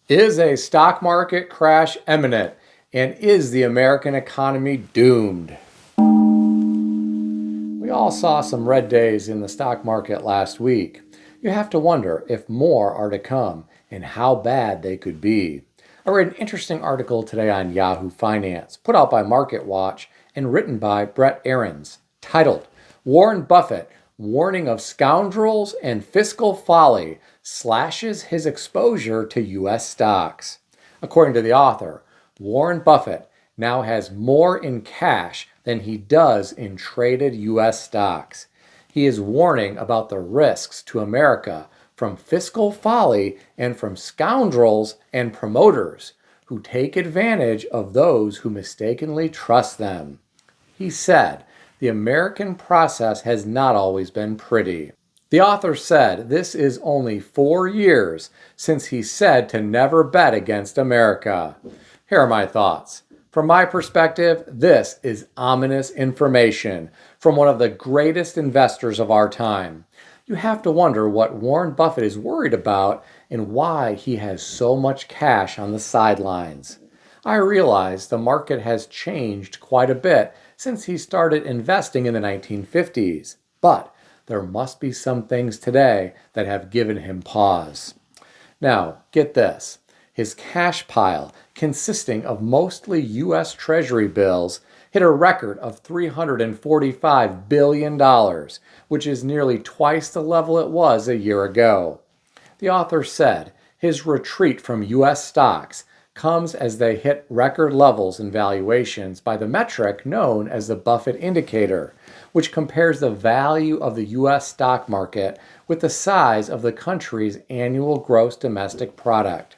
Is a stock market crash imminent? And is the American economy doomed? We all saw some red days in the stock market last week. You have to wonder if more are to come and how bad they could be. I read an interesting article today on Yahoo Finance, put out by MarketWatch and written by Brett Ahrens, titled Warren Buffett, Warning of Scoundrels and Fiscal Folly, Slashes His Exposure to U.S. Stocks. According to the author, Warren Buffett now has more in cash than he does in traded U.S. stocks. He is warning about the risks to America from fiscal folly and from scoundrels and promoters who take advantage of those who mistakenly trust them. He said, the American process has not always been pretty. The author said this is only 4 years since he said to never bet against America. Here are my thoughts. From my perspective, this is ominous information from one of the greatest investors of our time. You have to wonder what Warren Buffett is worried about and why he has so much cash on the sidelines. I realize the market has changed quite a bit since he started investing in the 1950s, but there must be some things today that have given him pause. Now, get this. His cash pile, consisting of mostly U.S. Treasury bills, hit a record of $345 billion, which is nearly twice the level it was a year ago. The author said his retreat from U.S. stocks comes as they hit record levels in valuations by the metric known as the Buffett indicator, which compares the value of the U.S. stock market with the size of the country's annual gross domestic product.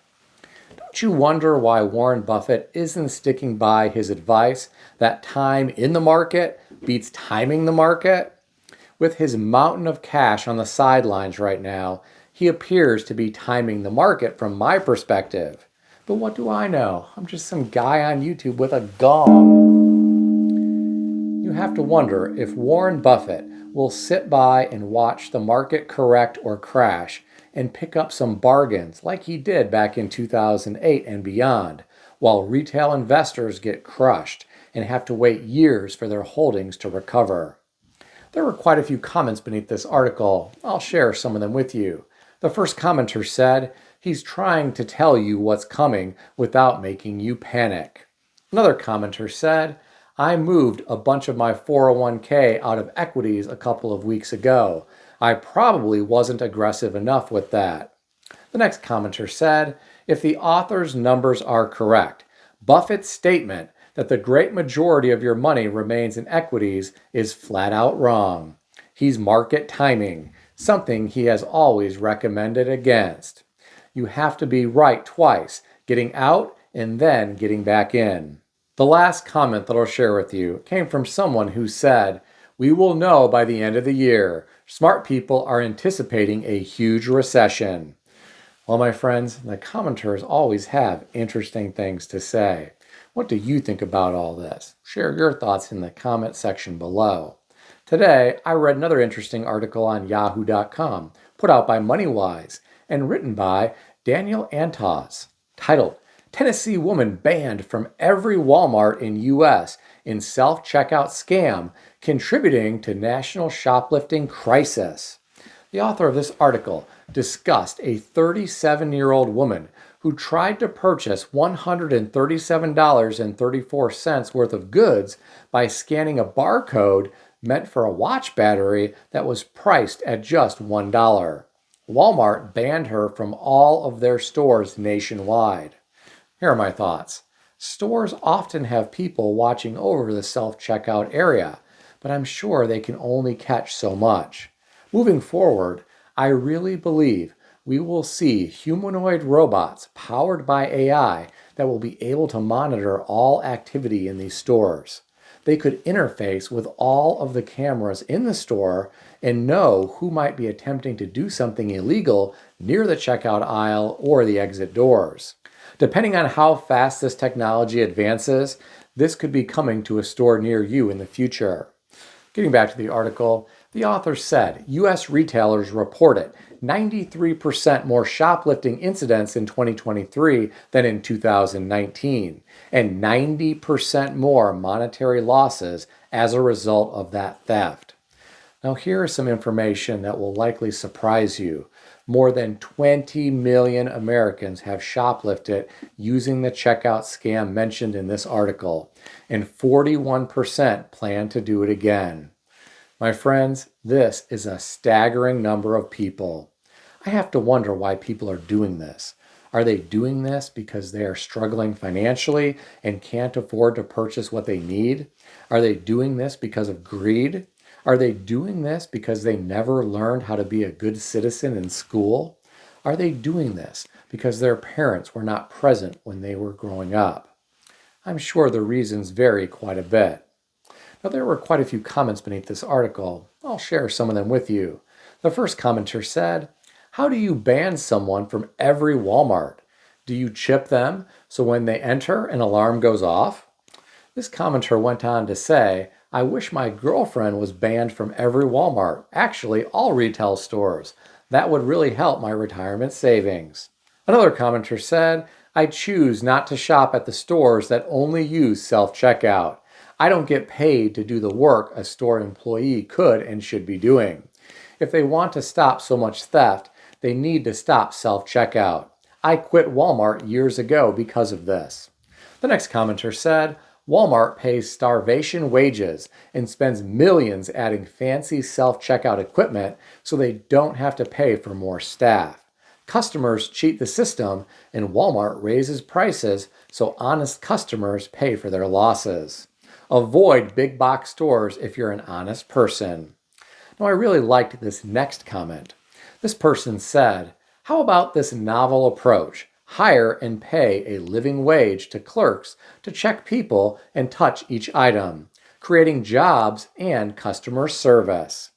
Don't you wonder why Warren Buffett isn't sticking by his advice that time in the market beats timing the market? With his mountain of cash on the sidelines right now, he appears to be timing the market from my perspective. But what do I know? I'm just some guy on YouTube with a gong. You have to wonder if Warren Buffett will sit by and watch the market correct or crash and pick up some bargains like he did back in 2008 and beyond, while retail investors get crushed and have to wait years for their holdings to recover. There were quite a few comments beneath this article. I'll share some of them with you. The first commenter said, he's trying to tell you what's coming without making you panic. Another commenter said, I moved a bunch of my 401k out of equities a couple of weeks ago. I probably wasn't aggressive enough with that. The next commenter said, if the author's numbers are correct, Buffett's statement that the great majority of your money remains in equities is flat out wrong. He's market timing, something he has always recommended against. You have to be right twice, getting out and then getting back in. The last comment that I'll share with you came from someone who said, we will know by the end of the year. Smart people are anticipating a huge recession. Well, my friends, the commenters always have interesting things to say. What do you think about all this? Share your thoughts in the comment section below. Today, I read another interesting article on yahoo.com, put out by MoneyWise, and written by Daniel Antos, titled, Tennessee Woman Banned from Every Walmart in U.S. in Self-Checkout Scam, Contributing to National Shoplifting Crisis. The author of this article discussed a 37-year-old woman who tried to purchase $137.34 worth of goods by scanning a barcode meant for a watch battery that was priced at just $1. Walmart banned her from all of their stores nationwide. Here are my thoughts. Stores often have people watching over the self-checkout area, but I'm sure they can only catch so much. Moving forward, I really believe we will see humanoid robots powered by AI that will be able to monitor all activity in these stores. They could interface with all of the cameras in the store and know who might be attempting to do something illegal near the checkout aisle or the exit doors. Depending on how fast this technology advances, this could be coming to a store near you in the future. Getting back to the article, the author said U.S. retailers reported 93% more shoplifting incidents in 2023 than in 2019, and 90% more monetary losses as a result of that theft. Now, here is some information that will likely surprise you. More than 20 million Americans have shoplifted using the checkout scam mentioned in this article, and 41% plan to do it again. My friends, this is a staggering number of people. I have to wonder why people are doing this. Are they doing this because they are struggling financially and can't afford to purchase what they need? Are they doing this because of greed? Are they doing this because they never learned how to be a good citizen in school? Are they doing this because their parents were not present when they were growing up? I'm sure the reasons vary quite a bit. Now, there were quite a few comments beneath this article. I'll share some of them with you. The first commenter said, "How do you ban someone from every Walmart? Do you chip them so when they enter, an alarm goes off?" This commenter went on to say, "I wish my girlfriend was banned from every Walmart, actually all retail stores. That would really help my retirement savings." Another commenter said, "I choose not to shop at the stores that only use self-checkout. I don't get paid to do the work a store employee could and should be doing. If they want to stop so much theft, they need to stop self-checkout. I quit Walmart years ago because of this." The next commenter said, "Walmart pays starvation wages and spends millions adding fancy self-checkout equipment so they don't have to pay for more staff. Customers cheat the system and Walmart raises prices so honest customers pay for their losses. Avoid big box stores if you're an honest person." Now, I really liked this next comment. This person said, "How about this novel approach? Hire and pay a living wage to clerks to check people and touch each item, creating jobs and customer service."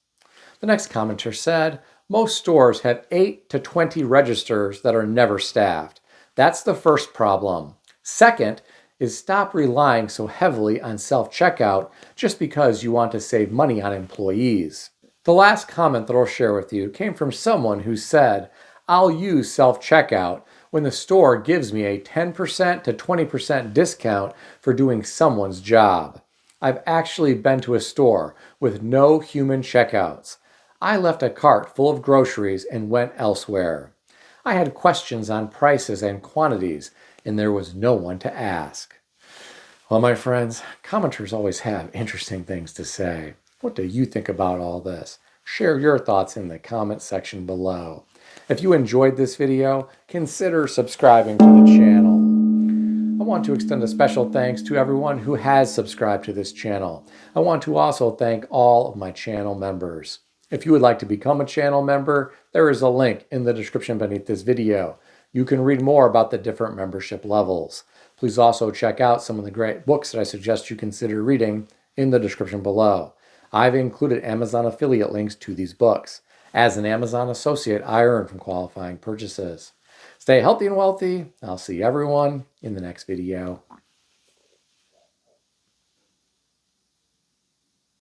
The next commenter said, "Most stores have 8 to 20 registers that are never staffed. That's the first problem. Second is stop relying so heavily on self-checkout just because you want to save money on employees." The last comment that I'll share with you came from someone who said, "I'll use self-checkout when the store gives me a 10% to 20% discount for doing someone's job. I've actually been to a store with no human checkouts. I left a cart full of groceries and went elsewhere. I had questions on prices and quantities, and there was no one to ask." Well, my friends, commenters always have interesting things to say. What do you think about all this? Share your thoughts in the comment section below. If you enjoyed this video, consider subscribing to the channel. I want to extend a special thanks to everyone who has subscribed to this channel. I want to also thank all of my channel members. If you would like to become a channel member, there is a link in the description beneath this video. You can read more about the different membership levels. Please also check out some of the great books that I suggest you consider reading in the description below. I've included Amazon affiliate links to these books. As an Amazon associate, I earn from qualifying purchases. Stay healthy and wealthy. I'll see everyone in the next video.